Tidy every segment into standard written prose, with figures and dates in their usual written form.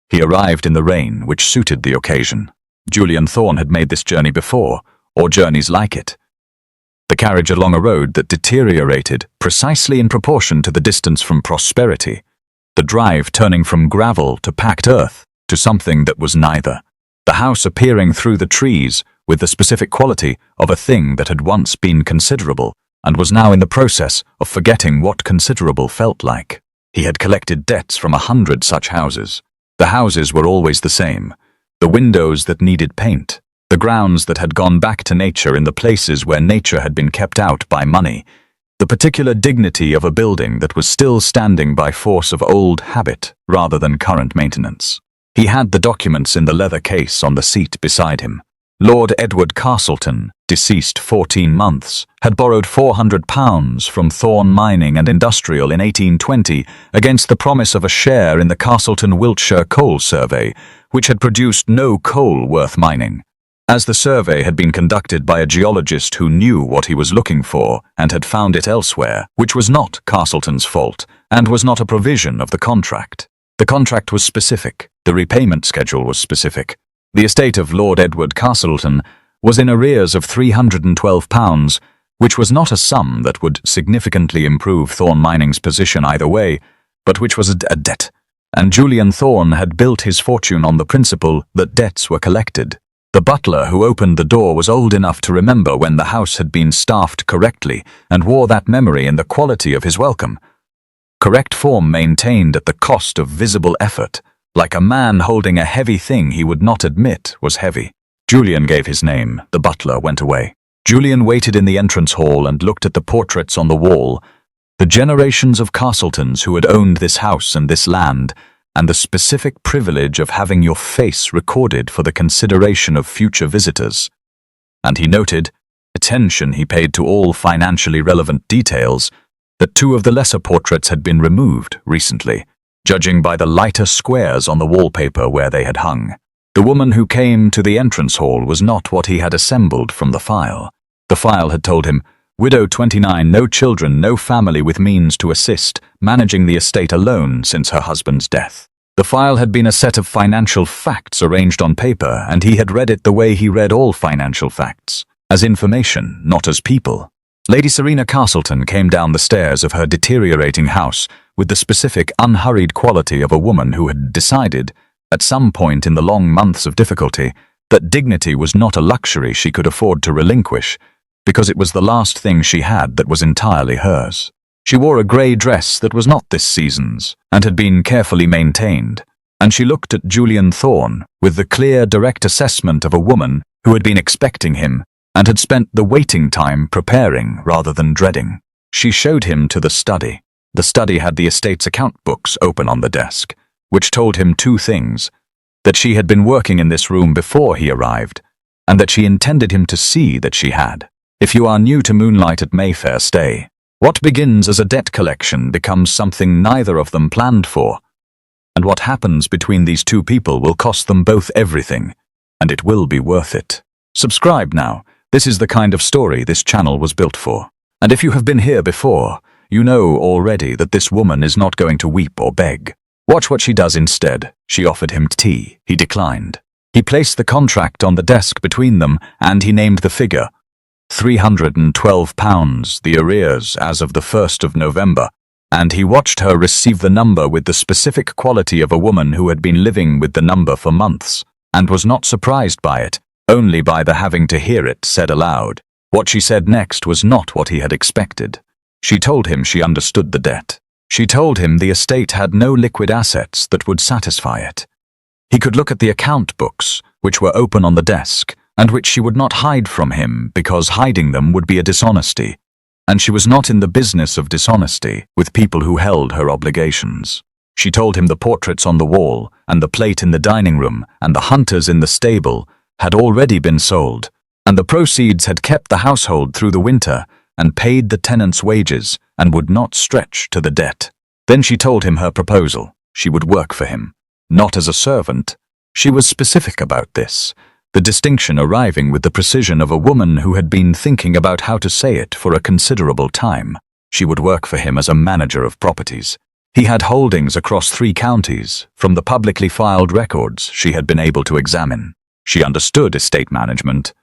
He arrived in the rain, which suited the occasion. Julian Thorne had made this journey before, or journeys like it. The carriage along a road that deteriorated precisely in proportion to the distance from prosperity, the drive turning from gravel to packed earth to something that was neither, the house appearing through the trees with the specific quality of a thing that had once been considerable and was now in the process of forgetting what considerable felt like. He had collected debts from 100 such houses. The houses were always the same, the windows that needed paint, the grounds that had gone back to nature in the places where nature had been kept out by money, the particular dignity of a building that was still standing by force of old habit rather than current maintenance. He had the documents in the leather case on the seat beside him. Lord Edward Castleton, deceased 14 months, had borrowed £400 from Thorne Mining and Industrial in 1820 against the promise of a share in the Castleton Wiltshire Coal Survey, which had produced no coal worth mining. As the survey had been conducted by a geologist who knew what he was looking for and had found it elsewhere, which was not Castleton's fault and was not a provision of the contract. The contract was specific, the repayment schedule was specific. The estate of Lord Edward Castleton was in arrears of £312, which was not a sum that would significantly improve Thorne Mining's position either way, but which was a debt, and Julian Thorne had built his fortune on the principle that debts were collected. The butler who opened the door was old enough to remember when the house had been staffed correctly and wore that memory in the quality of his welcome. Correct form maintained at the cost of visible effort, like a man holding a heavy thing he would not admit was heavy. Julian gave his name. The butler went away. Julian waited in the entrance hall and looked at the portraits on the wall, the generations of Castletons who had owned this house and this land, and the specific privilege of having your face recorded for the consideration of future visitors. And he noted, attention he paid to all financially relevant details, that 2 of the lesser portraits had been removed recently, judging by the lighter squares on the wallpaper where they had hung. The woman who came to the entrance hall was not what he had assembled from the file. The file had told him, widow 29, no children, no family with means to assist, managing the estate alone since her husband's death. The file had been a set of financial facts arranged on paper, and he had read it the way he read all financial facts, as information, not as people. Lady Serena Castleton came down the stairs of her deteriorating house with the specific, unhurried quality of a woman who had decided, at some point in the long months of difficulty, that dignity was not a luxury she could afford to relinquish, because it was the last thing she had that was entirely hers. She wore a grey dress that was not this season's, and had been carefully maintained, and she looked at Julian Thorne with the clear, direct assessment of a woman who had been expecting him and had spent the waiting time preparing rather than dreading. She showed him to the study. The study had the estate's account books open on the desk, which told him 2 things: that she had been working in this room before he arrived, and that she intended him to see that she had. If you are new to Moonlight at Mayfair, stay. What begins as a debt collection becomes something neither of them planned for, and what happens between these 2 people will cost them both everything, and it will be worth it. Subscribe now. This is the kind of story this channel was built for. And if you have been here before, you know already that this woman is not going to weep or beg. Watch what she does instead. She offered him tea. He declined. He placed the contract on the desk between them, and he named the figure. £312, the arrears as of the 1st of November, and he watched her receive the number with the specific quality of a woman who had been living with the number for months, and was not surprised by it, only by the having to hear it said aloud. What she said next was not what he had expected. She told him she understood the debt. She told him the estate had no liquid assets that would satisfy it. He could look at the account books, which were open on the desk, and which she would not hide from him because hiding them would be a dishonesty, and she was not in the business of dishonesty with people who held her obligations. She told him the portraits on the wall, and the plate in the dining room, and the hunters in the stable had already been sold, and the proceeds had kept the household through the winter and paid the tenants' wages and would not stretch to the debt. Then she told him her proposal. She would work for him, not as a servant. She was specific about this, the distinction arriving with the precision of a woman who had been thinking about how to say it for a considerable time. She would work for him as a manager of properties. He had holdings across 3 counties from the publicly filed records she had been able to examine. She understood estate management,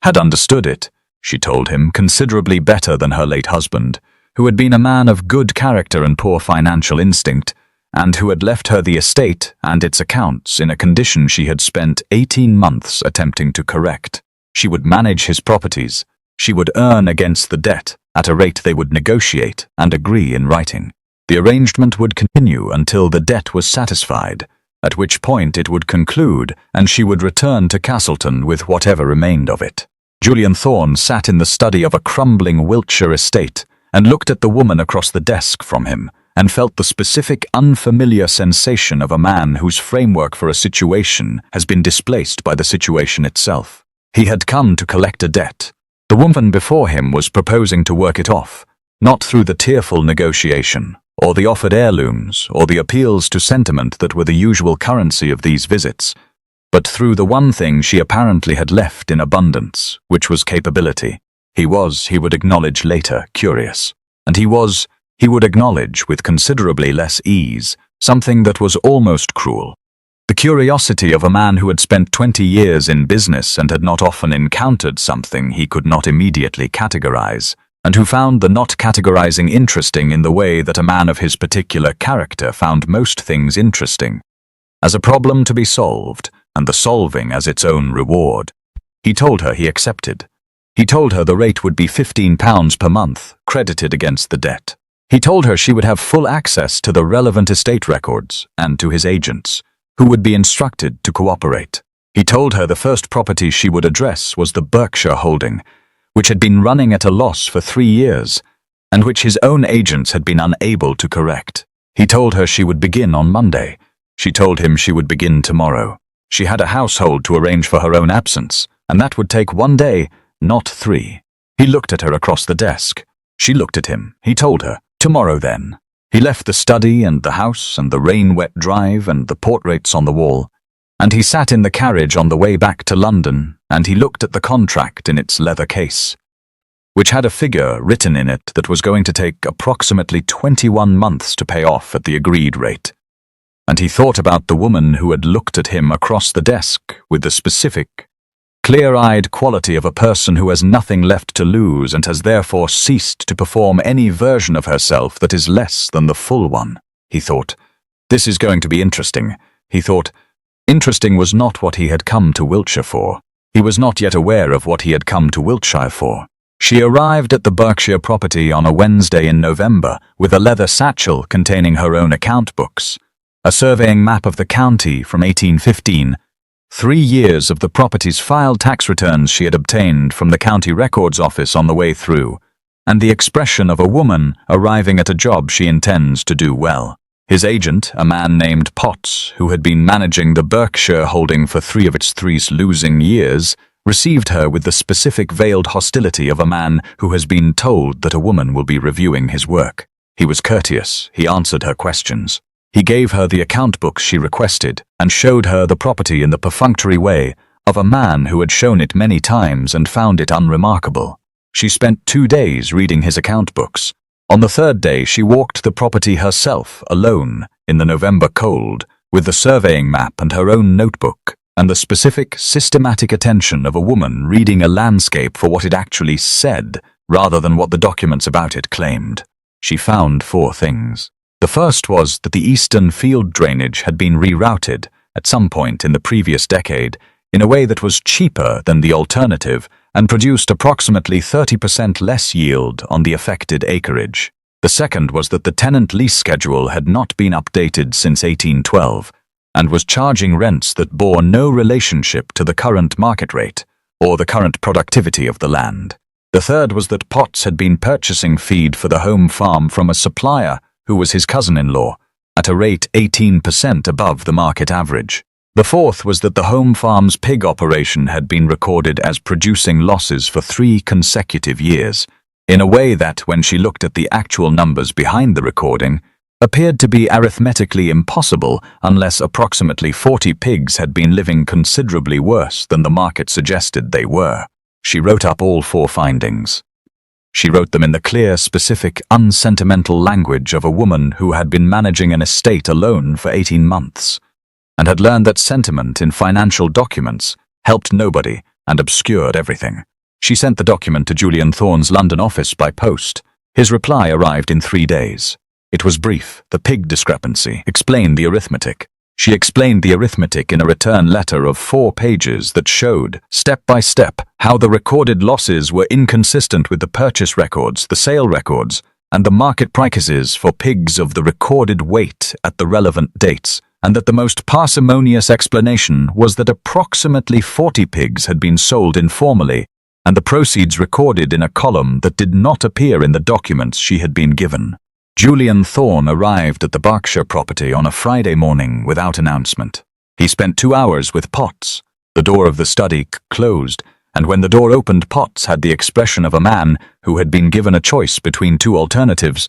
had understood it, she told him, considerably better than her late husband, who had been a man of good character and poor financial instinct, and who had left her the estate and its accounts in a condition she had spent 18 months attempting to correct. She would manage his properties. She would earn against the debt at a rate they would negotiate and agree in writing. The arrangement would continue until the debt was satisfied, at which point it would conclude and she would return to Castleton with whatever remained of it. Julian Thorne sat in the study of a crumbling Wiltshire estate and looked at the woman across the desk from him and felt the specific unfamiliar sensation of a man whose framework for a situation has been displaced by the situation itself. He had come to collect a debt. The woman before him was proposing to work it off, not through the tearful negotiation, or the offered heirlooms, or the appeals to sentiment that were the usual currency of these visits, but through the one thing she apparently had left in abundance, which was capability. He was, he would acknowledge later, curious. And he would acknowledge with considerably less ease, something that was almost cruel. The curiosity of a man who had spent 20 years in business and had not often encountered something he could not immediately categorize, and who found the not categorizing interesting in the way that a man of his particular character found most things interesting, as a problem to be solved, and the solving as its own reward. He told her he accepted. He told her the rate would be £15 per month, credited against the debt. He told her she would have full access to the relevant estate records and to his agents, who would be instructed to cooperate. He told her the first property she would address was the Berkshire holding, which had been running at a loss for 3 years, and which his own agents had been unable to correct. He told her she would begin on Monday. She told him she would begin tomorrow. She had a household to arrange for her own absence, and that would take 1 day, not 3. He looked at her across the desk. She looked at him. He told her, tomorrow then. He left the study and the house and the rain-wet drive and the portraits on the wall, and he sat in the carriage on the way back to London, and he looked at the contract in its leather case, which had a figure written in it that was going to take approximately 21 months to pay off at the agreed rate. And he thought about the woman who had looked at him across the desk with the specific, clear-eyed quality of a person who has nothing left to lose and has therefore ceased to perform any version of herself that is less than the full one. He thought, this is going to be interesting. He thought, interesting was not what he had come to Wiltshire for. He was not yet aware of what he had come to Wiltshire for. She arrived at the Berkshire property on a Wednesday in November with a leather satchel containing her own account books, a surveying map of the county from 1815, 3 years of the property's filed tax returns she had obtained from the county records office on the way through, and the expression of a woman arriving at a job she intends to do well. His agent, a man named Potts, who had been managing the Berkshire holding for 3 of its 3 losing years, received her with the specific veiled hostility of a man who has been told that a woman will be reviewing his work. He was courteous. He answered her questions. He gave her the account books she requested and showed her the property in the perfunctory way of a man who had shown it many times and found it unremarkable. She spent 2 days reading his account books. On the 3rd day she walked the property herself, alone, in the November cold, with the surveying map and her own notebook, and the specific, systematic attention of a woman reading a landscape for what it actually said, rather than what the documents about it claimed. She found 4 things. The first was that the eastern field drainage had been rerouted at some point in the previous decade in a way that was cheaper than the alternative and produced approximately 30% less yield on the affected acreage. The second was that the tenant lease schedule had not been updated since 1812 and was charging rents that bore no relationship to the current market rate or the current productivity of the land. The third was that Potts had been purchasing feed for the home farm from a supplier who was his cousin-in-law, at a rate 18% above the market average. The fourth was that the home farm's pig operation had been recorded as producing losses for 3 consecutive years, in a way that, when she looked at the actual numbers behind the recording, appeared to be arithmetically impossible unless approximately 40 pigs had been living considerably worse than the market suggested they were. She wrote up all 4 findings. She wrote them in the clear, specific, unsentimental language of a woman who had been managing an estate alone for 18 months, and had learned that sentiment in financial documents helped nobody and obscured everything. She sent the document to Julian Thorne's London office by post. His reply arrived in 3 days. It was brief. The pig discrepancy explained the arithmetic. She explained the arithmetic in a return letter of 4 pages that showed, step by step, how the recorded losses were inconsistent with the purchase records, the sale records, and the market prices for pigs of the recorded weight at the relevant dates, and that the most parsimonious explanation was that approximately 40 pigs had been sold informally, and the proceeds recorded in a column that did not appear in the documents she had been given. Julian Thorne arrived at the Berkshire property on a Friday morning without announcement. He spent 2 hours with Potts. The door of the study closed, and when the door opened, Potts had the expression of a man who had been given a choice between 2 alternatives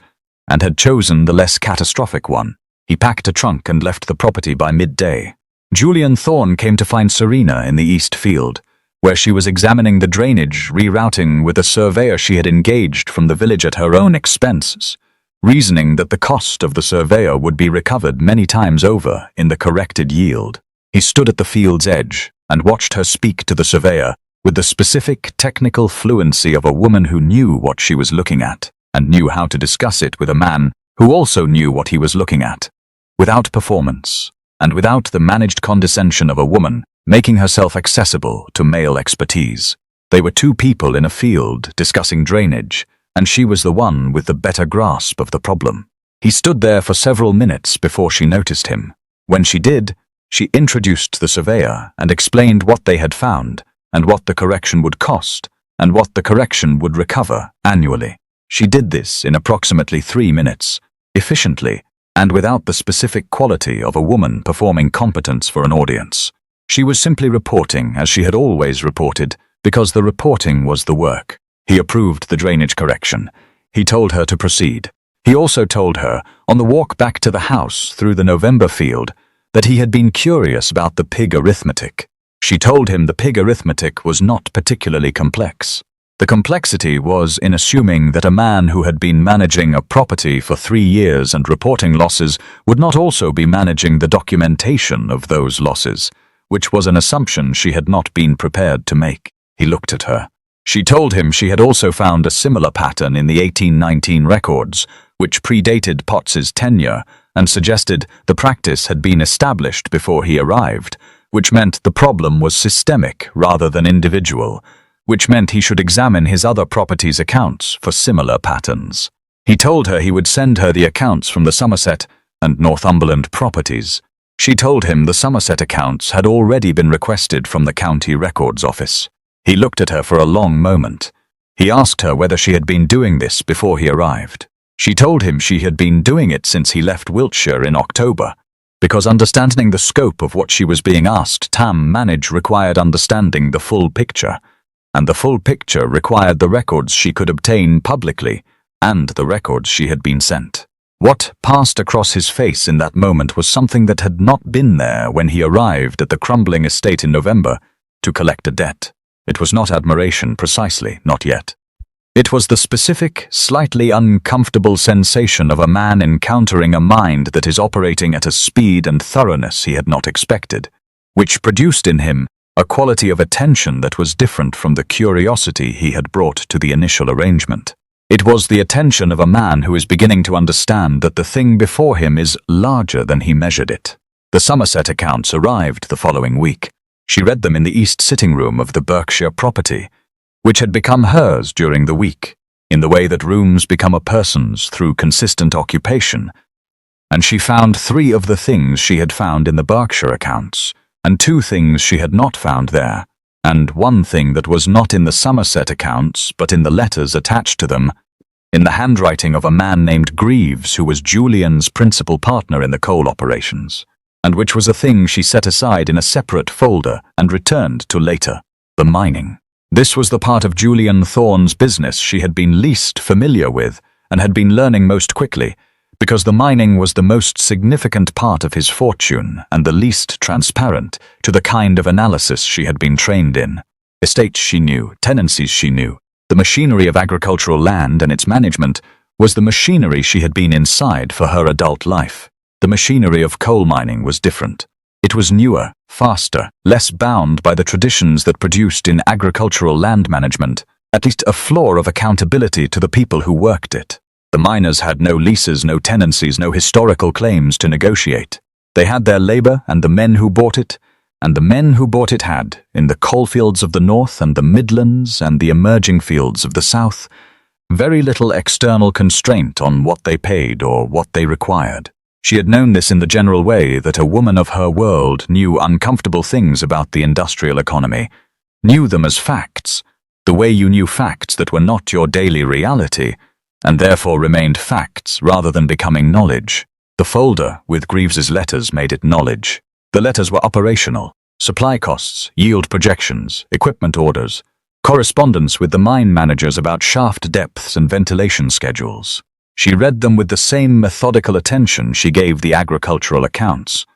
and had chosen the less catastrophic one. He packed a trunk and left the property by midday. Julian Thorne came to find Serena in the East Field, where she was examining the drainage rerouting with a surveyor she had engaged from the village at her own expense, reasoning that the cost of the surveyor would be recovered many times over in the corrected yield. He stood at the field's edge and watched her speak to the surveyor with the specific technical fluency of a woman who knew what she was looking at and knew how to discuss it with a man who also knew what he was looking at. Without performance, and without the managed condescension of a woman making herself accessible to male expertise. They were 2 people in a field discussing drainage, and she was the one with the better grasp of the problem. He stood there for several minutes before she noticed him. When she did, she introduced the surveyor and explained what they had found, and what the correction would cost, and what the correction would recover annually. She did this in approximately 3 minutes, efficiently, and without the specific quality of a woman performing competence for an audience. She was simply reporting as she had always reported, because the reporting was the work. He approved the drainage correction. He told her to proceed. He also told her, on the walk back to the house through the November field, that he had been curious about the pig arithmetic. She told him the pig arithmetic was not particularly complex. The complexity was in assuming that a man who had been managing a property for 3 years and reporting losses would not also be managing the documentation of those losses, which was an assumption she had not been prepared to make. He looked at her. She told him she had also found a similar pattern in the 1819 records, which predated Potts's tenure, and suggested the practice had been established before he arrived, which meant the problem was systemic rather than individual, which meant he should examine his other properties' accounts for similar patterns. He told her he would send her the accounts from the Somerset and Northumberland properties. She told him the Somerset accounts had already been requested from the County Records Office. He looked at her for a long moment. He asked her whether she had been doing this before he arrived. She told him she had been doing it since he left Wiltshire in October, because understanding the scope of what she was being asked to manage required understanding the full picture, and the full picture required the records she could obtain publicly and the records she had been sent. What passed across his face in that moment was something that had not been there when he arrived at the crumbling estate in November to collect a debt. It was not admiration precisely, not yet. It was the specific, slightly uncomfortable sensation of a man encountering a mind that is operating at a speed and thoroughness he had not expected, which produced in him a quality of attention that was different from the curiosity he had brought to the initial arrangement. It was the attention of a man who is beginning to understand that the thing before him is larger than he measured it. The Somerset accounts arrived the following week. She read them in the east sitting room of the Berkshire property, which had become hers during the week, in the way that rooms become a person's through consistent occupation, and she found 3 of the things she had found in the Berkshire accounts, and 2 things she had not found there, and 1 thing that was not in the Somerset accounts but in the letters attached to them, in the handwriting of a man named Greaves, who was Julian's principal partner in the coal operations, and which was a thing she set aside in a separate folder and returned to later: the mining. This was the part of Julian Thorne's business she had been least familiar with and had been learning most quickly, because the mining was the most significant part of his fortune and the least transparent to the kind of analysis she had been trained in. Estates she knew, tenancies she knew, The machinery of agricultural land and its management was the machinery she had been inside for her adult life. The machinery of coal mining was different. It was newer, faster, less bound by the traditions that produced in agricultural land management, at least a floor of accountability to the people who worked it. The miners had no leases, no tenancies, no historical claims to negotiate. They had their labor and the men who bought it, and the men who bought it had, in the coalfields of the north and the Midlands and the emerging fields of the south, very little external constraint on what they paid or what they required. She had known this in the general way that a woman of her world knew uncomfortable things about the industrial economy, knew them as facts, the way you knew facts that were not your daily reality, and therefore remained facts rather than becoming knowledge. The folder with Greaves's letters made it knowledge. The letters were operational: supply costs, yield projections, equipment orders, correspondence with the mine managers about shaft depths and ventilation schedules. She read them with the same methodical attention she gave the agricultural accounts,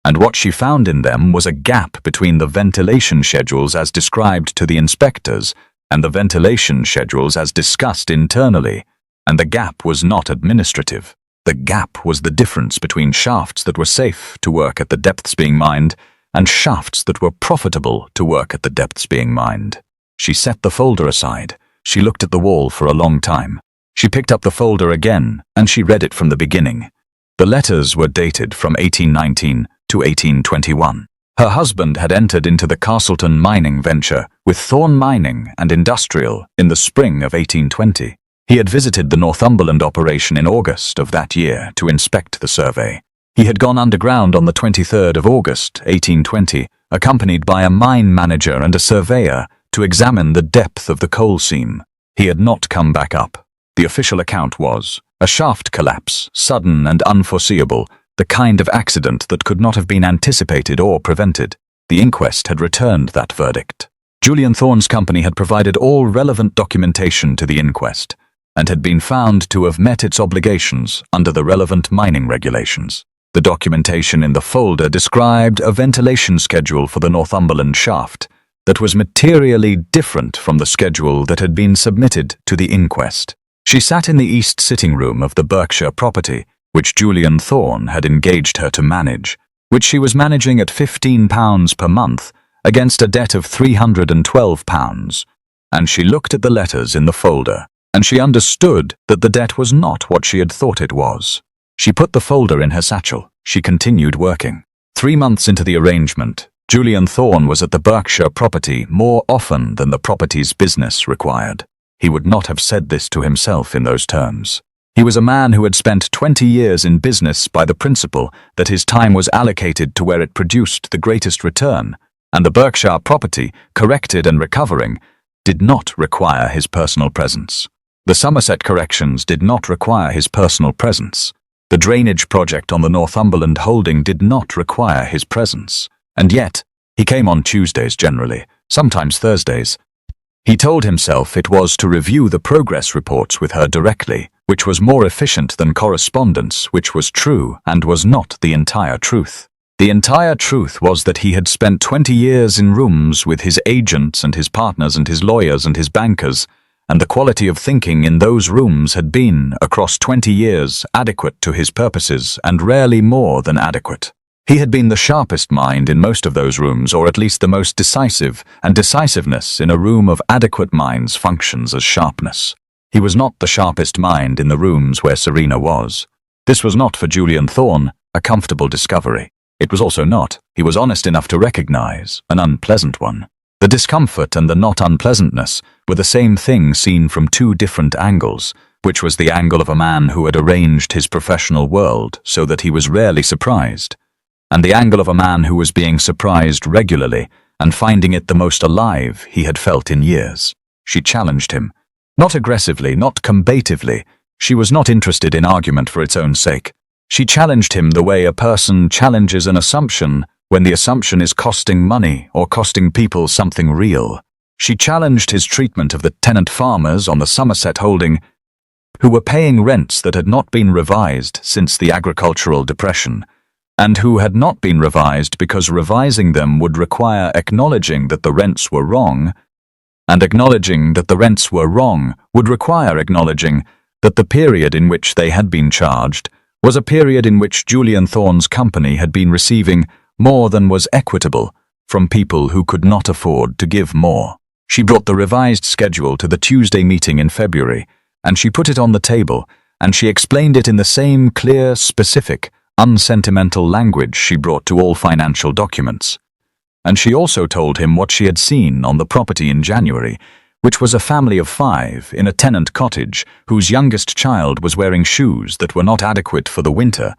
and what she found in them was a gap between the ventilation schedules as described to the inspectors and the ventilation schedules as discussed internally, and the gap was not administrative. The gap was the difference between shafts that were safe to work at the depths being mined and shafts that were profitable to work at the depths being mined. She set the folder aside. She looked at the wall for a long time. She picked up the folder again, and she read it from the beginning. The letters were dated from 1819 to 1821. Her husband had entered into the Castleton mining venture with Thorn Mining and Industrial in the spring of 1820. He had visited the Northumberland operation in August of that year to inspect the survey. He had gone underground on the 23rd of August, 1820, accompanied by a mine manager and a surveyor to examine the depth of the coal seam. He had not come back up. The official account was a shaft collapse, sudden and unforeseeable, the kind of accident that could not have been anticipated or prevented. The inquest had returned that verdict. Julian Thorne's company had provided all relevant documentation to the inquest and had been found to have met its obligations under the relevant mining regulations. The documentation in the folder described a ventilation schedule for the Northumberland shaft that was materially different from the schedule that had been submitted to the inquest. She sat in the east sitting room of the Berkshire property, which Julian Thorne had engaged her to manage, which she was managing at £15 per month against a debt of £312, and she looked at the letters in the folder, and she understood that the debt was not what she had thought it was. She put the folder in her satchel. She continued working. 3 months into the arrangement, Julian Thorne was at the Berkshire property more often than the property's business required. He would not have said this to himself in those terms. He was a man who had spent 20 years in business by the principle that his time was allocated to where it produced the greatest return, and the Berkshire property, corrected and recovering, did not require his personal presence. The Somerset corrections did not require his personal presence. The drainage project on the Northumberland holding did not require his presence. And yet, he came on Tuesdays generally, sometimes Thursdays. He told himself it was to review the progress reports with her directly, which was more efficient than correspondence, which was true and was not the entire truth. The entire truth was that he had spent 20 years in rooms with his agents and his partners and his lawyers and his bankers, and the quality of thinking in those rooms had been, across 20 years, adequate to his purposes and rarely more than adequate. He had been the sharpest mind in most of those rooms, or at least the most decisive, and decisiveness in a room of adequate minds functions as sharpness. He was not the sharpest mind in the rooms where Serena was. This was not for Julian Thorne a comfortable discovery. It was also not, he was honest enough to recognize, an unpleasant one. The discomfort and the not unpleasantness were the same thing seen from 2 different angles, which was the angle of a man who had arranged his professional world so that he was rarely surprised, and the angle of a man who was being surprised regularly and finding it the most alive he had felt in years. She challenged him. Not aggressively, not combatively. She was not interested in argument for its own sake. She challenged him the way a person challenges an assumption when the assumption is costing money or costing people something real. She challenged his treatment of the tenant farmers on the Somerset holding who were paying rents that had not been revised since the agricultural depression, and who had not been revised because revising them would require acknowledging that the rents were wrong And acknowledging that the rents were wrong would require acknowledging that the period in which they had been charged was a period in which Julian Thorne's company had been receiving more than was equitable from people who could not afford to give more. She brought the revised schedule to the Tuesday meeting in February, and she put it on the table, and she explained it in the same clear, specific, unsentimental language she brought to all financial documents. And she also told him what she had seen on the property in January, which was a family of 5 in a tenant cottage whose youngest child was wearing shoes that were not adequate for the winter,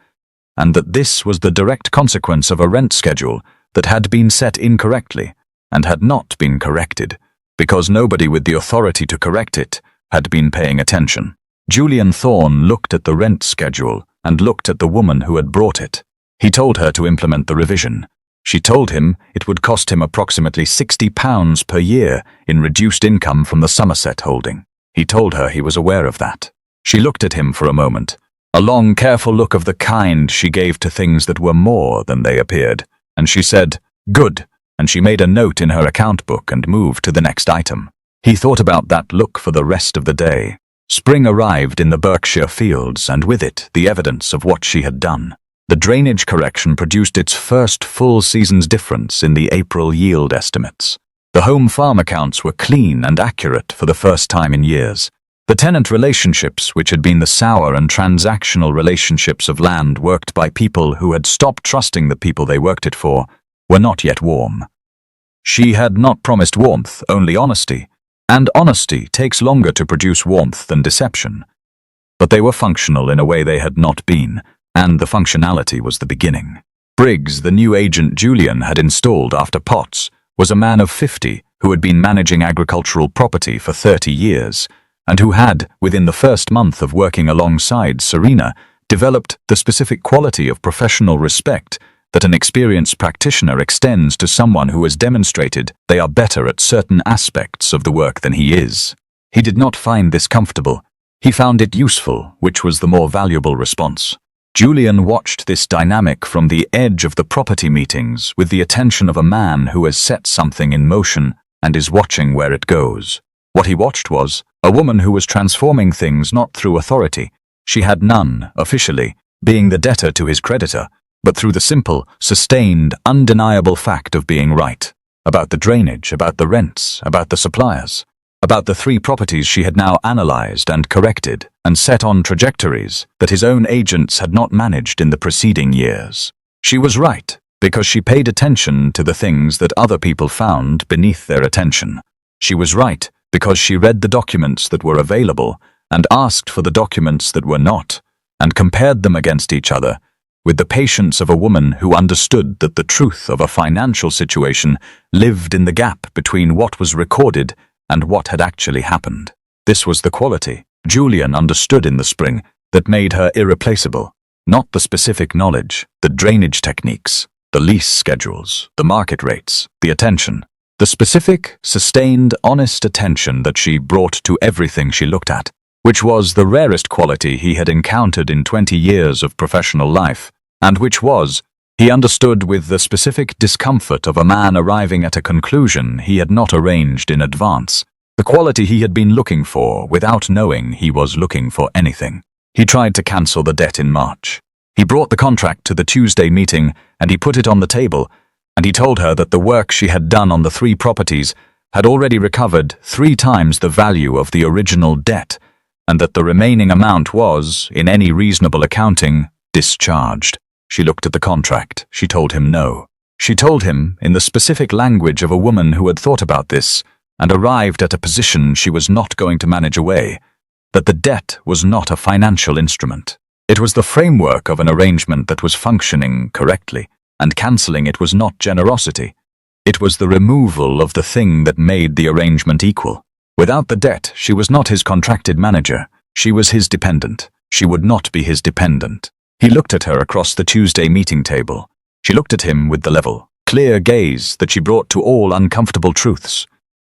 and that this was the direct consequence of a rent schedule that had been set incorrectly and had not been corrected, because nobody with the authority to correct it had been paying attention. Julian Thorne looked at the rent schedule and looked at the woman who had brought it. He told her to implement the revision. She told him it would cost him approximately £60 per year in reduced income from the Somerset holding. He told her he was aware of that. She looked at him for a moment, a long, careful look of the kind she gave to things that were more than they appeared, and she said, "Good," and she made a note in her account book and moved to the next item. He thought about that look for the rest of the day. Spring arrived in the Berkshire fields, and with it the evidence of what she had done. The drainage correction produced its first full season's difference in the April yield estimates. The home farm accounts were clean and accurate for the first time in years. The tenant relationships, which had been the sour and transactional relationships of land worked by people who had stopped trusting the people they worked it for, were not yet warm. She had not promised warmth, only honesty, and honesty takes longer to produce warmth than deception. But they were functional in a way they had not been, and the functionality was the beginning. Briggs, the new agent Julian had installed after Potts, was a man of 50 who had been managing agricultural property for 30 years, and who had, within the first month of working alongside Serena, developed the specific quality of professional respect that an experienced practitioner extends to someone who has demonstrated they are better at certain aspects of the work than he is. He did not find this comfortable. He found it useful, which was the more valuable response. Julian watched this dynamic from the edge of the property meetings with the attention of a man who has set something in motion and is watching where it goes. What he watched was a woman who was transforming things not through authority. She had none, officially, being the debtor to his creditor, but through the simple, sustained, undeniable fact of being right. About the drainage, about the rents, about the suppliers. About the 3 properties she had now analyzed and corrected and set on trajectories that his own agents had not managed in the preceding years. She was right because she paid attention to the things that other people found beneath their attention. She was right because she read the documents that were available and asked for the documents that were not, and compared them against each other with the patience of a woman who understood that the truth of a financial situation lived in the gap between what was recorded and what had actually happened. This was the quality Julian understood in the spring that made her irreplaceable, not the specific knowledge, the drainage techniques, the lease schedules, the market rates, the attention, the specific, sustained, honest attention that she brought to everything she looked at, which was the rarest quality he had encountered in 20 years of professional life, and which was, he understood with the specific discomfort of a man arriving at a conclusion he had not arranged in advance, the quality he had been looking for without knowing he was looking for anything. He tried to cancel the debt in March. He brought the contract to the Tuesday meeting and he put it on the table, and he told her that the work she had done on the 3 properties had already recovered 3 times the value of the original debt, and that the remaining amount was, in any reasonable accounting, discharged. She looked at the contract. She told him no. She told him, in the specific language of a woman who had thought about this and arrived at a position she was not going to manage away, that the debt was not a financial instrument. It was the framework of an arrangement that was functioning correctly, and cancelling it was not generosity. It was the removal of the thing that made the arrangement equal. Without the debt, she was not his contracted manager. She was his dependent. She would not be his dependent. He looked at her across the Tuesday meeting table. She looked at him with the level, clear gaze that she brought to all uncomfortable truths.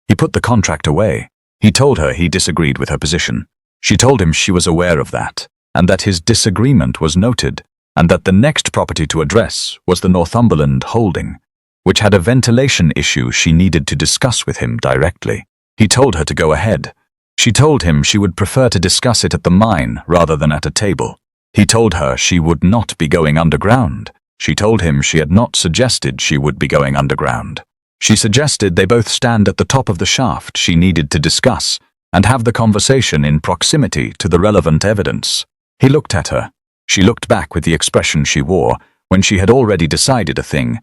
He put the contract away. He told her he disagreed with her position. She told him she was aware of that, and that his disagreement was noted, and that the next property to address was the Northumberland holding, which had a ventilation issue she needed to discuss with him directly. He told her to go ahead. She told him she would prefer to discuss it at the mine rather than at a table. He told her she would not be going underground. She told him she had not suggested she would be going underground. She suggested they both stand at the top of the shaft she needed to discuss and have the conversation in proximity to the relevant evidence. He looked at her. She looked back with the expression she wore when she had already decided a thing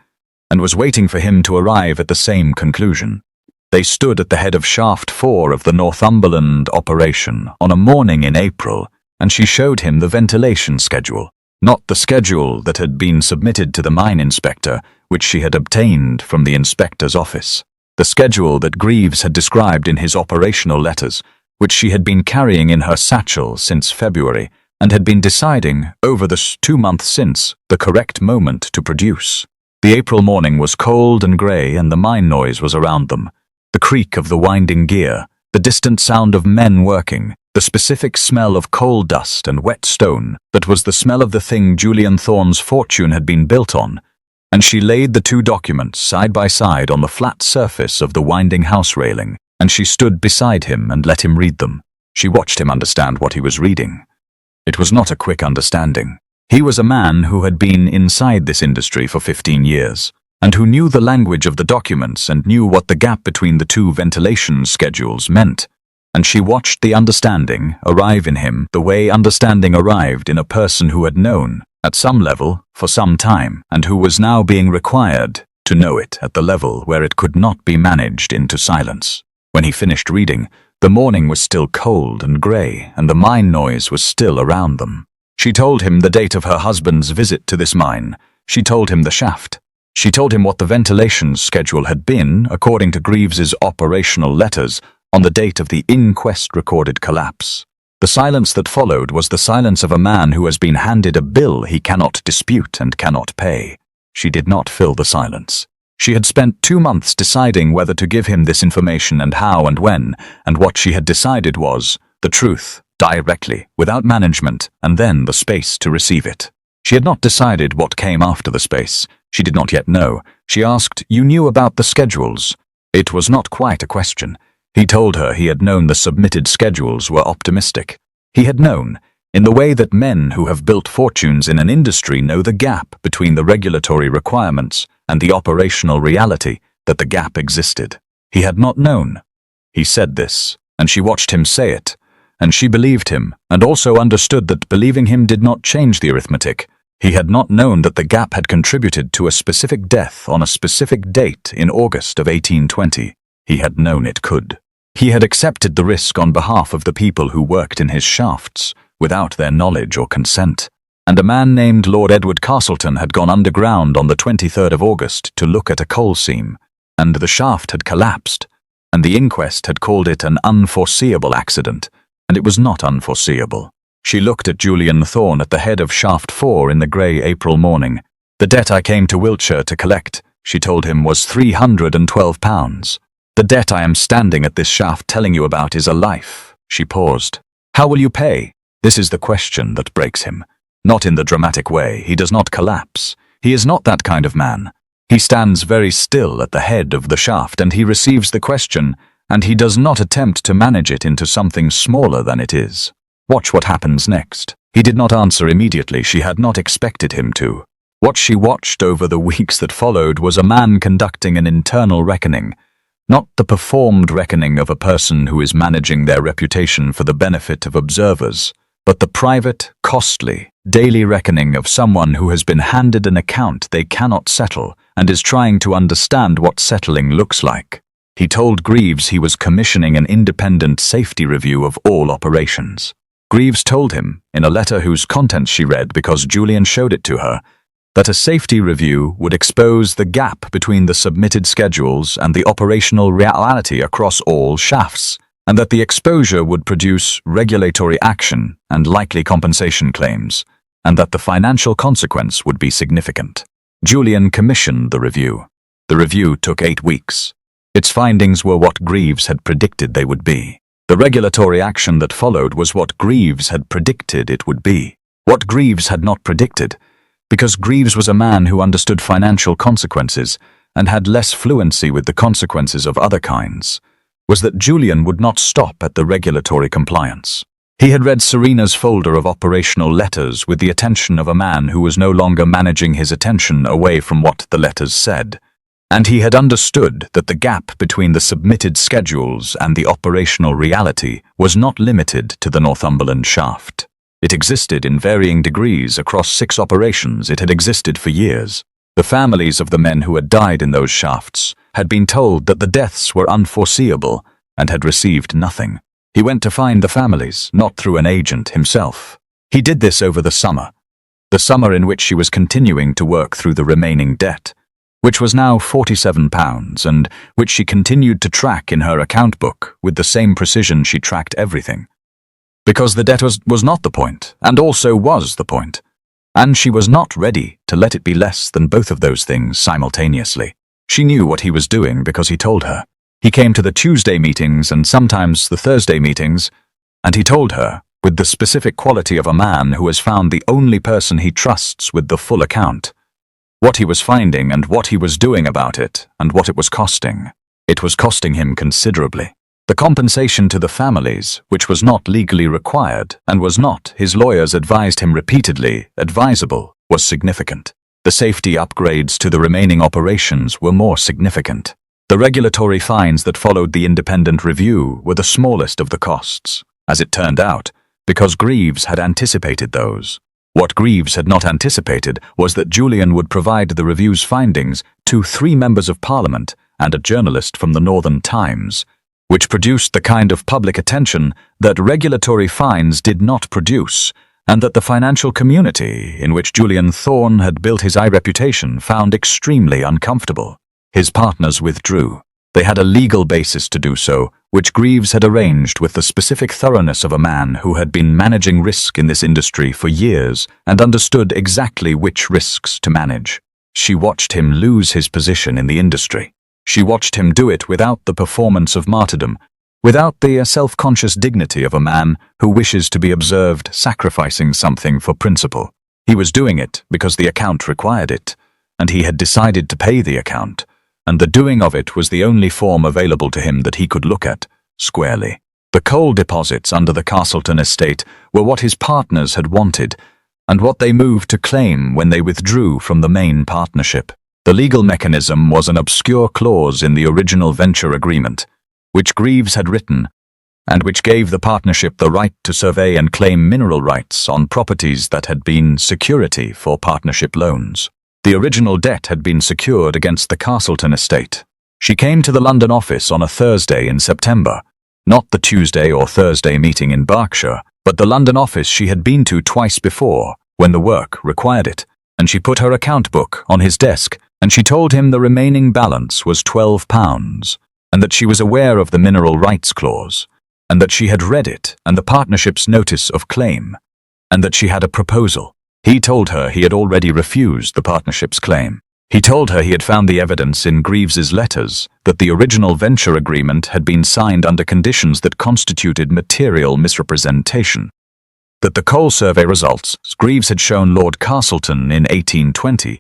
and was waiting for him to arrive at the same conclusion. They stood at the head of Shaft 4 of the Northumberland operation on a morning in April, and she showed him the ventilation schedule, not the schedule that had been submitted to the mine inspector, which she had obtained from the inspector's office. The schedule that Greaves had described in his operational letters, which she had been carrying in her satchel since February, and had been deciding, over the 2 months since, the correct moment to produce. The April morning was cold and grey, and the mine noise was around them. The creak of the winding gear, the distant sound of men working, the specific smell of coal dust and wet stone that was the smell of the thing Julian Thorne's fortune had been built on, and she laid the two documents side by side on the flat surface of the winding house railing, and she stood beside him and let him read them. She watched him understand what he was reading. It was not a quick understanding. He was a man who had been inside this industry for 15 years, and who knew the language of the documents and knew what the gap between the two ventilation schedules meant. And she watched the understanding arrive in him the way understanding arrived in a person who had known, at some level, for some time, and who was now being required to know it at the level where it could not be managed into silence. When he finished reading, the morning was still cold and grey, and the mine noise was still around them. She told him the date of her husband's visit to this mine. She told him the shaft. She told him what the ventilation schedule had been, according to Greaves's operational letters, on the date of the inquest-recorded collapse. The silence that followed was the silence of a man who has been handed a bill he cannot dispute and cannot pay. She did not fill the silence. She had spent 2 months deciding whether to give him this information and how and when, and what she had decided was the truth, directly, without management, and then the space to receive it. She had not decided what came after the space. She did not yet know. She asked, "You knew about the schedules?" It was not quite a question. He told her he had known the submitted schedules were optimistic. He had known, in the way that men who have built fortunes in an industry know the gap between the regulatory requirements and the operational reality, that the gap existed. He had not known. He said this, and she watched him say it, and she believed him, and also understood that believing him did not change the arithmetic. He had not known that the gap had contributed to a specific death on a specific date in August of 1820. He had known it could. He had accepted the risk on behalf of the people who worked in his shafts, without their knowledge or consent. And a man named Lord Edward Castleton had gone underground on the 23rd of August to look at a coal seam, and the shaft had collapsed, and the inquest had called it an unforeseeable accident, and it was not unforeseeable. She looked at Julian Thorne at the head of Shaft 4 in the grey April morning. "The debt I came to Wiltshire to collect," she told him, "was £312. The debt I am standing at this shaft telling you about is a life." She paused. "How will you pay?" This is the question that breaks him. Not in the dramatic way. He does not collapse. He is not that kind of man. He stands very still at the head of the shaft, and he receives the question, and he does not attempt to manage it into something smaller than it is. Watch what happens next. He did not answer immediately. She had not expected him to. What she watched over the weeks that followed was a man conducting an internal reckoning, not the performed reckoning of a person who is managing their reputation for the benefit of observers, but the private, costly, daily reckoning of someone who has been handed an account they cannot settle and is trying to understand what settling looks like. He told Greaves he was commissioning an independent safety review of all operations. Greaves told him, in a letter whose contents she read because Julian showed it to her, that a safety review would expose the gap between the submitted schedules and the operational reality across all shafts, and that the exposure would produce regulatory action and likely compensation claims, and that the financial consequence would be significant. Julian commissioned the review. The review took 8 weeks. Its findings were what Greaves had predicted they would be. The regulatory action that followed was what Greaves had predicted it would be. What Greaves had not predicted, because Greaves was a man who understood financial consequences and had less fluency with the consequences of other kinds. was that Julian would not stop at the regulatory compliance. He had read Serena's folder of operational letters with the attention of a man who was no longer managing his attention away from what the letters said, and he had understood that the gap between the submitted schedules and the operational reality was not limited to the Northumberland shaft. It existed in varying degrees across 6 operations. It had existed for years. The families of the men who had died in those shafts had been told that the deaths were unforeseeable and had received nothing. He went to find the families, not through an agent himself. He did this over the summer in which she was continuing to work through the remaining debt, which was now £47 and which she continued to track in her account book with the same precision she tracked everything. Because the debt was not the point, and also was the point, and she was not ready to let it be less than both of those things simultaneously. She knew what he was doing because he told her. He came to the Tuesday meetings and sometimes the Thursday meetings, and he told her, with the specific quality of a man who has found the only person he trusts with the full account, what he was finding and what he was doing about it and what it was costing. It was costing him considerably. The compensation to the families, which was not legally required and was not, his lawyers advised him repeatedly, advisable, was significant. The safety upgrades to the remaining operations were more significant. The regulatory fines that followed the independent review were the smallest of the costs, as it turned out, because Greaves had anticipated those. What Greaves had not anticipated was that Julian would provide the review's findings to 3 members of Parliament and a journalist from the Northern Times, which produced the kind of public attention that regulatory fines did not produce, and that the financial community in which Julian Thorne had built his reputation found extremely uncomfortable. His partners withdrew. They had a legal basis to do so, which Greaves had arranged with the specific thoroughness of a man who had been managing risk in this industry for years and understood exactly which risks to manage. She watched him lose his position in the industry. She watched him do it without the performance of martyrdom, without the self-conscious dignity of a man who wishes to be observed sacrificing something for principle. He was doing it because the account required it, and he had decided to pay the account, and the doing of it was the only form available to him that he could look at, squarely. The coal deposits under the Castleton estate were what his partners had wanted, and what they moved to claim when they withdrew from the main partnership. The legal mechanism was an obscure clause in the original venture agreement, which Greaves had written, and which gave the partnership the right to survey and claim mineral rights on properties that had been security for partnership loans. The original debt had been secured against the Castleton estate. She came to the London office on a Thursday in September, not the Tuesday or Thursday meeting in Berkshire, but the London office she had been to twice before, when the work required it, and she put her account book on his desk, and she told him the remaining balance was £12, and that she was aware of the mineral rights clause, and that she had read it and the partnership's notice of claim, and that she had a proposal. He told her he had already refused the partnership's claim. He told her he had found the evidence in Greaves's letters that the original venture agreement had been signed under conditions that constituted material misrepresentation, that the coal survey results Greaves had shown Lord Castleton in 1820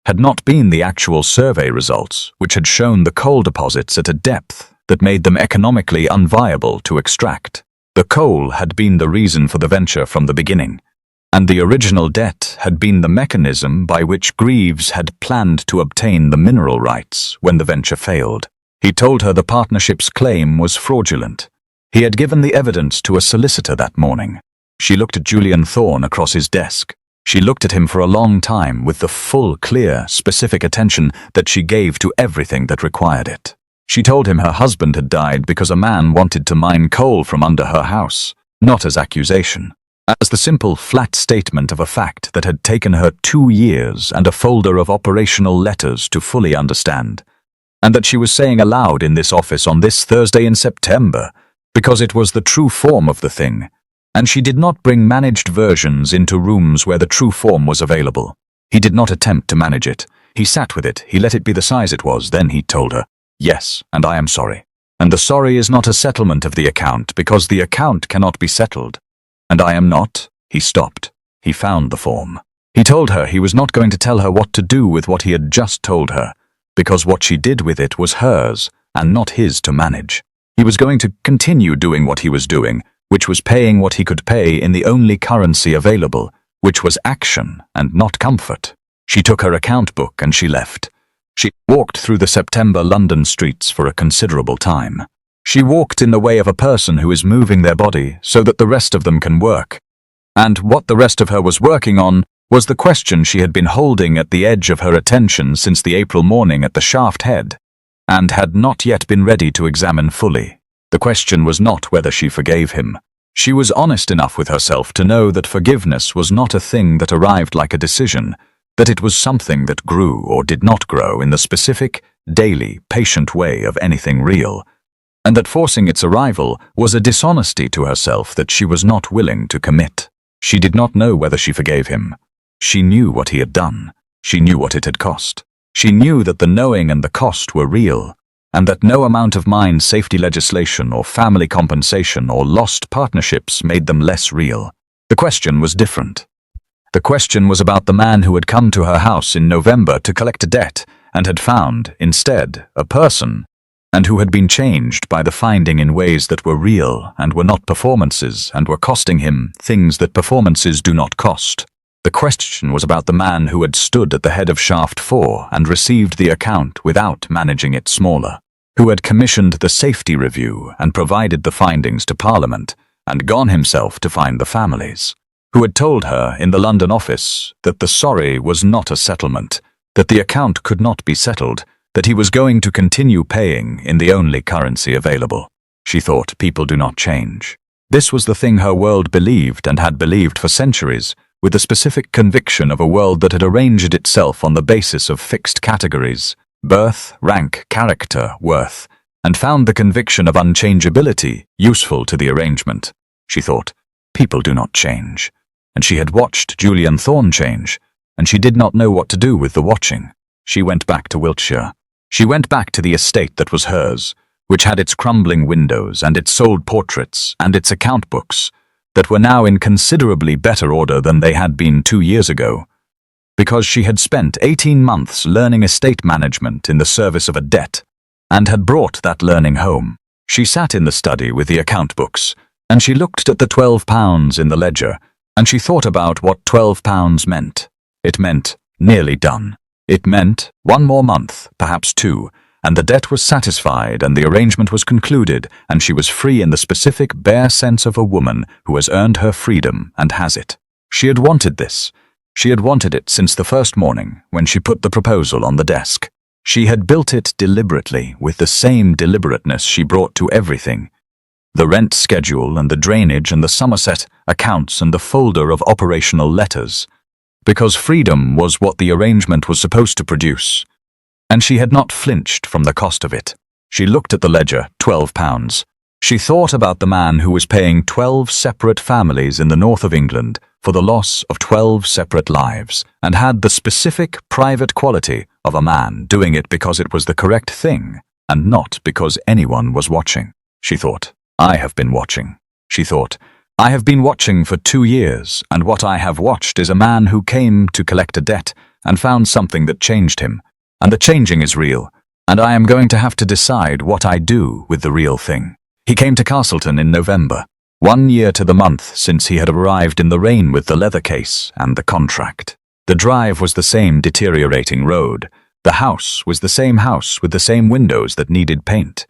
had not been the actual survey results, which had shown the coal deposits at a depth that made them economically unviable to extract. The coal had been the reason for the venture from the beginning, and the original debt had been the mechanism by which Greaves had planned to obtain the mineral rights when the venture failed. He told her the partnership's claim was fraudulent. He had given the evidence to a solicitor that morning. She looked at Julian Thorne across his desk. She looked at him for a long time with the full, clear, specific attention that she gave to everything that required it. She told him her husband had died because a man wanted to mine coal from under her house, not as accusation, as the simple, flat statement of a fact that had taken her 2 years and a folder of operational letters to fully understand, and that she was saying aloud in this office on this Thursday in September, because it was the true form of the thing, and she did not bring managed versions into rooms where the true form was available. He did not attempt to manage it. He sat with it, he let it be the size it was, then he told her, "Yes, and I am sorry. And the sorry is not a settlement of the account, because the account cannot be settled. And I am not." He stopped. He found the form. He told her he was not going to tell her what to do with what he had just told her, because what she did with it was hers, and not his to manage. He was going to continue doing what he was doing, which was paying what he could pay in the only currency available, which was action and not comfort. She took her account book and she left. She walked through the September London streets for a considerable time. She walked in the way of a person who is moving their body so that the rest of them can work. And what the rest of her was working on was the question she had been holding at the edge of her attention since the April morning at the Shaft Head, and had not yet been ready to examine fully. The question was not whether she forgave him. She was honest enough with herself to know that forgiveness was not a thing that arrived like a decision, that it was something that grew or did not grow in the specific, daily, patient way of anything real, and that forcing its arrival was a dishonesty to herself that she was not willing to commit. She did not know whether she forgave him. She knew what he had done. She knew what it had cost. She knew that the knowing and the cost were real, and that no amount of mine safety legislation or family compensation or lost partnerships made them less real. The question was different. The question was about the man who had come to her house in November to collect a debt and had found, instead, a person, and who had been changed by the finding in ways that were real and were not performances and were costing him things that performances do not cost. The question was about the man who had stood at the head of Shaft 4 and received the account without managing it smaller, who had commissioned the safety review and provided the findings to Parliament and gone himself to find the families, who had told her in the London office that the sorry was not a settlement, that the account could not be settled, that he was going to continue paying in the only currency available. She thought people do not change. This was the thing her world believed and had believed for centuries, with the specific conviction of a world that had arranged itself on the basis of fixed categories, birth, rank, character, worth, and found the conviction of unchangeability useful to the arrangement. She thought, people do not change. And she had watched Julian Thorne change, and she did not know what to do with the watching. She went back to Wiltshire. She went back to the estate that was hers, which had its crumbling windows and its sold portraits and its account books, that were now in considerably better order than they had been 2 years ago, because she had spent 18 months learning estate management in the service of a debt, and had brought that learning home. She sat in the study with the account books, and she looked at the £12 in the ledger, and she thought about what £12 meant. It meant nearly done. It meant 1 more month, perhaps 2, and the debt was satisfied and the arrangement was concluded, and she was free in the specific, bare sense of a woman who has earned her freedom and has it. She had wanted this. She had wanted it since the first morning when she put the proposal on the desk. She had built it deliberately with the same deliberateness she brought to everything. The rent schedule and the drainage and the Somerset accounts and the folder of operational letters. Because freedom was what the arrangement was supposed to produce. And she had not flinched from the cost of it. She looked at the ledger, £12. She thought about the man who was paying 12 separate families in the north of England for the loss of 12 separate lives, and had the specific private quality of a man doing it because it was the correct thing, and not because anyone was watching. She thought, I have been watching. She thought, I have been watching for 2 years, and what I have watched is a man who came to collect a debt and found something that changed him. And the changing is real, and I am going to have to decide what I do with the real thing. He came to Castleton in November, 1 year to the month since he had arrived in the rain with the leather case and the contract. The drive was the same deteriorating road. The house was the same house with the same windows that needed paint.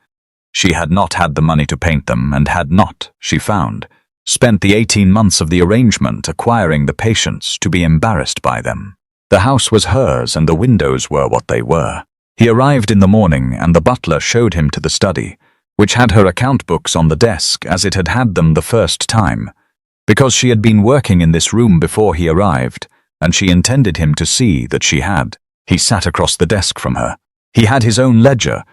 She had not had the money to paint them and had not, she found, spent the 18 months of the arrangement acquiring the patience to be embarrassed by them. The house was hers and the windows were what they were. He arrived in the morning and the butler showed him to the study, which had her account books on the desk as it had had them the first time, because she had been working in this room before he arrived, and she intended him to see that she had. He sat across the desk from her. He had his own ledger,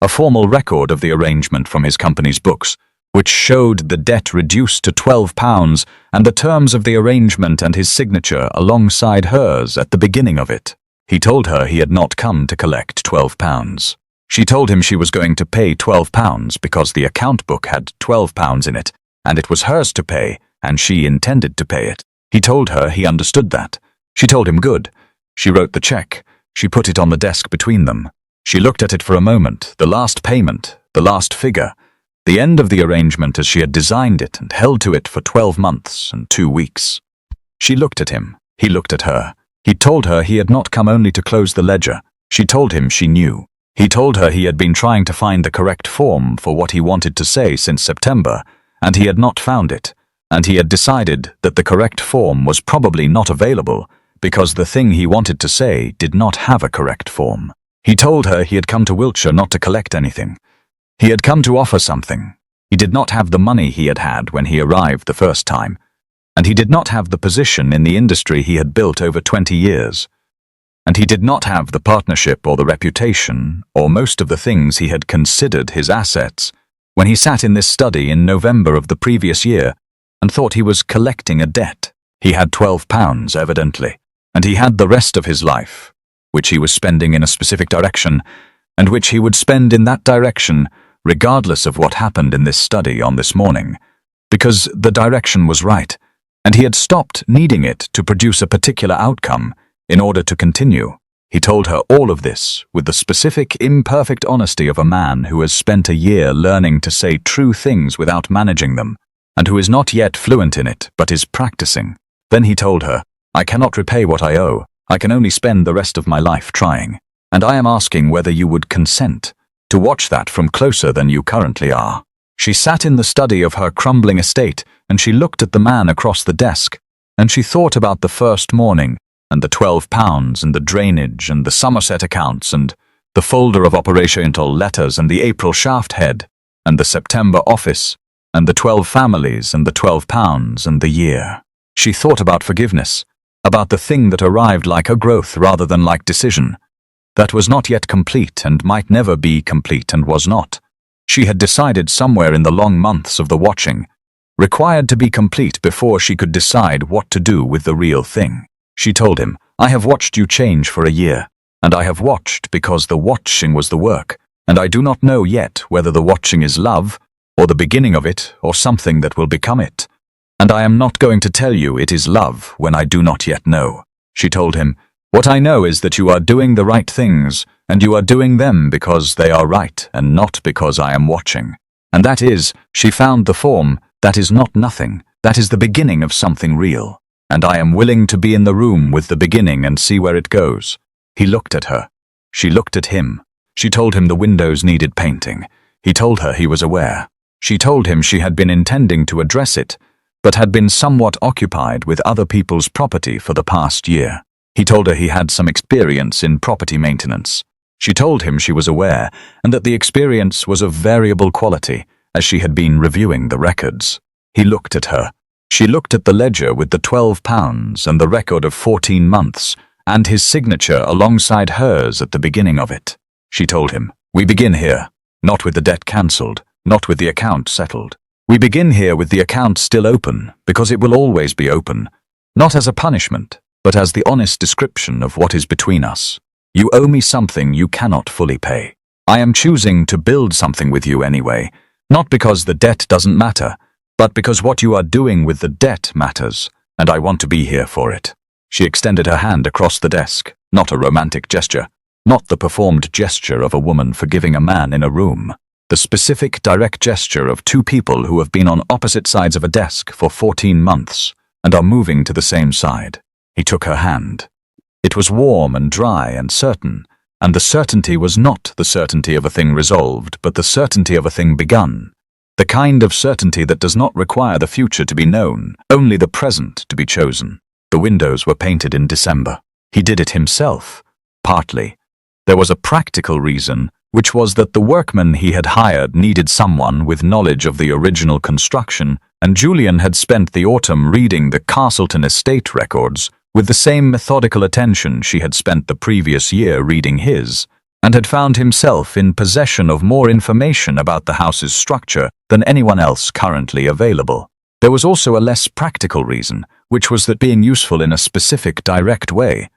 a formal record of the arrangement from his company's books, which showed the debt reduced to £12 and the terms of the arrangement and his signature alongside hers at the beginning of it. He told her he had not come to collect £12. She told him she was going to pay £12 because the account book had £12 in it, and it was hers to pay, and she intended to pay it. He told her he understood that. She told him good. She wrote the cheque. She put it on the desk between them. She looked at it for a moment, the last payment, the last figure. The end of the arrangement as she had designed it and held to it for 12 months and 2 weeks. She looked at him. He looked at her. He told her he had not come only to close the ledger. She told him she knew. He told her he had been trying to find the correct form for what he wanted to say since September, and he had not found it, and he had decided that the correct form was probably not available because the thing he wanted to say did not have a correct form. He told her he had come to Wiltshire not to collect anything. He had come to offer something. He did not have the money he had had when he arrived the first time, and he did not have the position in the industry he had built over 20 years. And he did not have the partnership or the reputation or most of the things he had considered his assets when he sat in this study in November of the previous year and thought he was collecting a debt. He had £12, evidently, and he had the rest of his life, which he was spending in a specific direction, and which he would spend in that direction regardless of what happened in this study on this morning, because the direction was right, and he had stopped needing it to produce a particular outcome in order to continue. He told her all of this with the specific, imperfect honesty of a man who has spent a year learning to say true things without managing them, and who is not yet fluent in it, but is practicing. Then he told her, "I cannot repay what I owe. I can only spend the rest of my life trying, and I am asking whether you would consent to watch that from closer than you currently are." She sat in the study of her crumbling estate, and she looked at the man across the desk, and she thought about the first morning, and the £12 and the drainage and the Somerset accounts and the folder of operational letters and the April shaft head and the September office and the 12 families and the £12 and the year. She thought about forgiveness, about the thing that arrived like a growth rather than like decision, that was not yet complete and might never be complete and was not. She had decided somewhere in the long months of the watching, required to be complete before she could decide what to do with the real thing. She told him, "I have watched you change for a year, and I have watched because the watching was the work, and I do not know yet whether the watching is love, or the beginning of it, or something that will become it. And I am not going to tell you it is love when I do not yet know." She told him, "What I know is that you are doing the right things, and you are doing them because they are right and not because I am watching. And that is, she found the form, that is not nothing, that is the beginning of something real. And I am willing to be in the room with the beginning and see where it goes." He looked at her. She looked at him. She told him the windows needed painting. He told her he was aware. She told him she had been intending to address it, but had been somewhat occupied with other people's property for the past year. He told her he had some experience in property maintenance. She told him she was aware, and that the experience was of variable quality, as she had been reviewing the records. He looked at her. She looked at the ledger with the £12 and the record of 14 months, and his signature alongside hers at the beginning of it. She told him, "We begin here, not with the debt cancelled, not with the account settled. We begin here with the account still open, because it will always be open, not as a punishment, but as the honest description of what is between us. You owe me something you cannot fully pay. I am choosing to build something with you anyway, not because the debt doesn't matter, but because what you are doing with the debt matters, and I want to be here for it." She extended her hand across the desk, not a romantic gesture, not the performed gesture of a woman forgiving a man in a room, the specific direct gesture of two people who have been on opposite sides of a desk for 14 months and are moving to the same side. He took her hand. It was warm and dry and certain, and the certainty was not the certainty of a thing resolved, but the certainty of a thing begun. The kind of certainty that does not require the future to be known, only the present to be chosen. The windows were painted in December. He did it himself, partly. There was a practical reason, which was that the workman he had hired needed someone with knowledge of the original construction, and Julian had spent the autumn reading the Castleton estate records with the same methodical attention she had spent the previous year reading his, and had found himself in possession of more information about the house's structure than anyone else currently available. There was also a less practical reason, which was that being useful in a specific, direct way,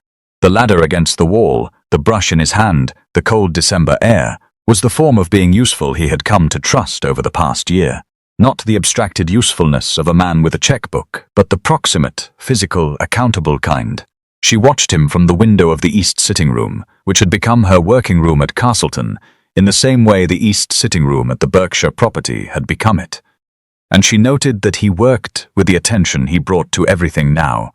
the ladder against the wall, the brush in his hand, the cold December air, was the form of being useful he had come to trust over the past year. Not the abstracted usefulness of a man with a checkbook, but the proximate, physical, accountable kind. She watched him from the window of the east sitting room, which had become her working room at Castleton, in the same way the east sitting room at the Berkshire property had become it. And she noted that he worked with the attention he brought to everything now.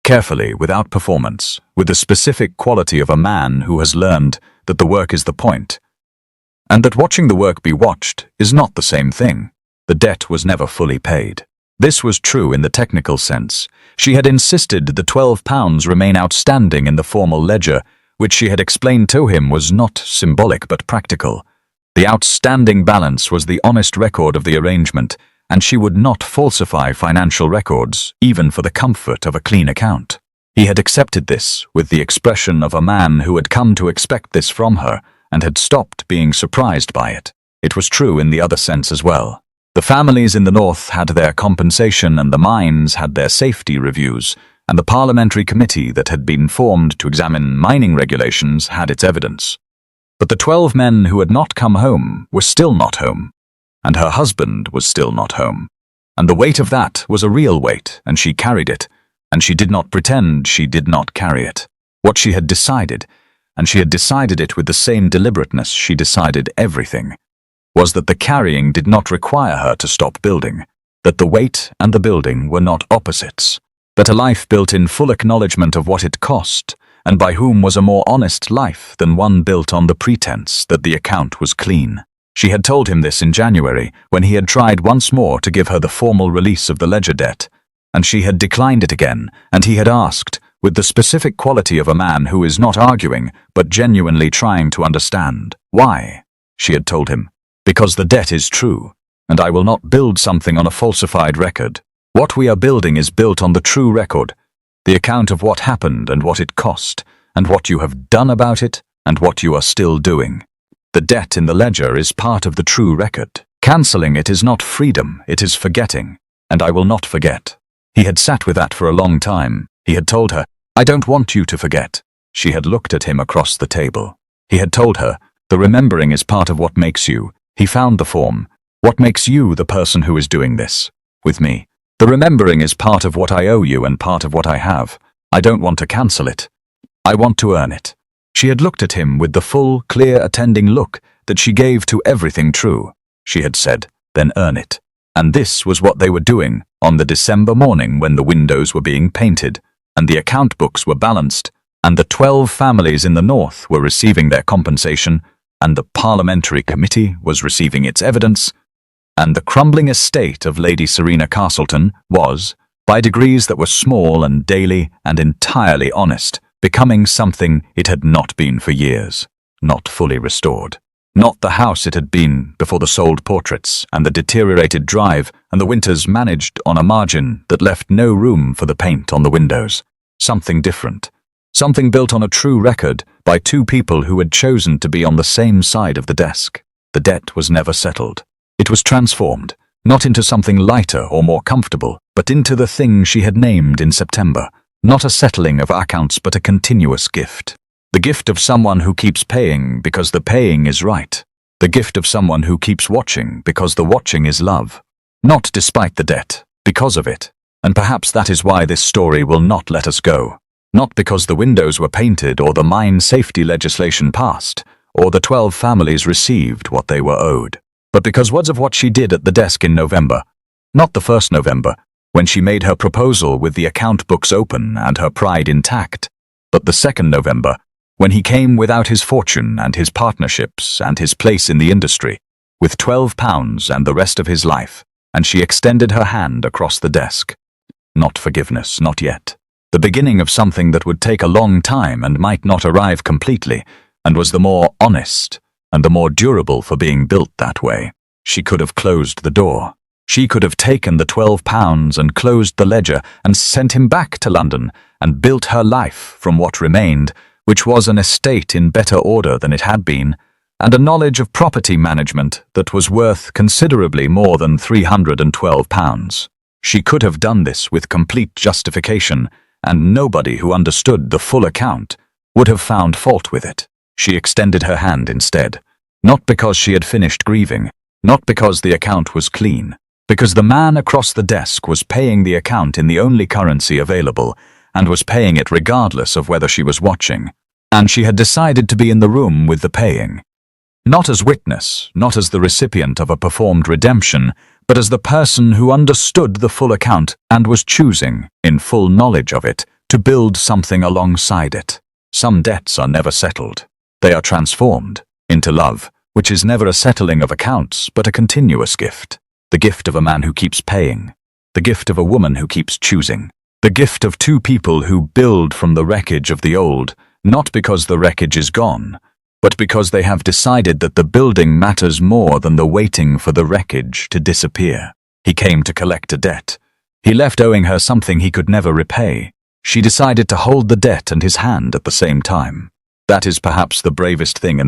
Carefully, without performance, with the specific quality of a man who has learned that the work is the point, and that watching the work be watched is not the same thing. The debt was never fully paid. This was true in the technical sense. She had insisted the £12 remain outstanding in the formal ledger, which she had explained to him was not symbolic but practical. The outstanding balance was the honest record of the arrangement, and she would not falsify financial records, even for the comfort of a clean account. He had accepted this with the expression of a man who had come to expect this from her and had stopped being surprised by it. It was true in the other sense as well. The families in the north had their compensation and the mines had their safety reviews, and the parliamentary committee that had been formed to examine mining regulations had its evidence. But the 12 men who had not come home were still not home, and her husband was still not home. And the weight of that was a real weight, and she carried it, and she did not pretend she did not carry it. What she had decided, and she had decided it with the same deliberateness she decided everything, was that the carrying did not require her to stop building, that the weight and the building were not opposites, that a life built in full acknowledgement of what it cost, and by whom was a more honest life than one built on the pretense that the account was clean. She had told him this in January, when he had tried once more to give her the formal release of the ledger debt, and she had declined it again, and he had asked, with the specific quality of a man who is not arguing, but genuinely trying to understand. Why? She had told him, because the debt is true, and I will not build something on a falsified record. What we are building is built on the true record, the account of what happened and what it cost, and what you have done about it, and what you are still doing. The debt in the ledger is part of the true record. Cancelling it is not freedom, it is forgetting, and I will not forget. He had sat with that for a long time. He had told her, I don't want you to forget. She had looked at him across the table. He had told her, the remembering is part of what makes you. He found the form. What makes you the person who is doing this? With me. The remembering is part of what I owe you and part of what I have. I don't want to cancel it. I want to earn it. She had looked at him with the full, clear, attending look that she gave to everything true. She had said, then earn it. And this was what they were doing on the December morning when the windows were being painted, and the account books were balanced, and the 12 families in the north were receiving their compensation, and the parliamentary committee was receiving its evidence, and the crumbling estate of Lady Serena Castleton was, by degrees that were small and daily and entirely honest, becoming something it had not been for years, not fully restored. Not the house it had been before the sold portraits and the deteriorated drive and the winters managed on a margin that left no room for the paint on the windows. Something different. Something built on a true record by two people who had chosen to be on the same side of the desk. The debt was never settled. It was transformed, not into something lighter or more comfortable, but into the thing she had named in September. Not a settling of accounts, but a continuous gift. The gift of someone who keeps paying because the paying is right. The gift of someone who keeps watching because the watching is love. Not despite the debt, because of it. And perhaps that is why this story will not let us go. Not because the windows were painted or the mine safety legislation passed, or the 12 families received what they were owed. But because of what she did at the desk in November. Not the 1st November, when she made her proposal with the account books open and her pride intact, but the 2nd November, when he came without his fortune and his partnerships and his place in the industry, with £12 and the rest of his life, and she extended her hand across the desk. Not forgiveness, not yet. The beginning of something that would take a long time and might not arrive completely, and was the more honest and the more durable for being built that way. She could have closed the door. She could have taken the £12 and closed the ledger and sent him back to London and built her life from what remained, which was an estate in better order than it had been, and a knowledge of property management that was worth considerably more than £312. She could have done this with complete justification, and nobody who understood the full account would have found fault with it. She extended her hand instead, not because she had finished grieving, not because the account was clean, because the man across the desk was paying the account in the only currency available, and was paying it regardless of whether she was watching, and she had decided to be in the room with the paying. Not as witness, not as the recipient of a performed redemption, but as the person who understood the full account and was choosing, in full knowledge of it, to build something alongside it. Some debts are never settled. They are transformed into love, which is never a settling of accounts, but a continuous gift. The gift of a man who keeps paying. The gift of a woman who keeps choosing. The gift of two people who build from the wreckage of the old, not because the wreckage is gone, but because they have decided that the building matters more than the waiting for the wreckage to disappear. He came to collect a debt. He left owing her something he could never repay. She decided to hold the debt and his hand at the same time. That is perhaps the bravest thing in this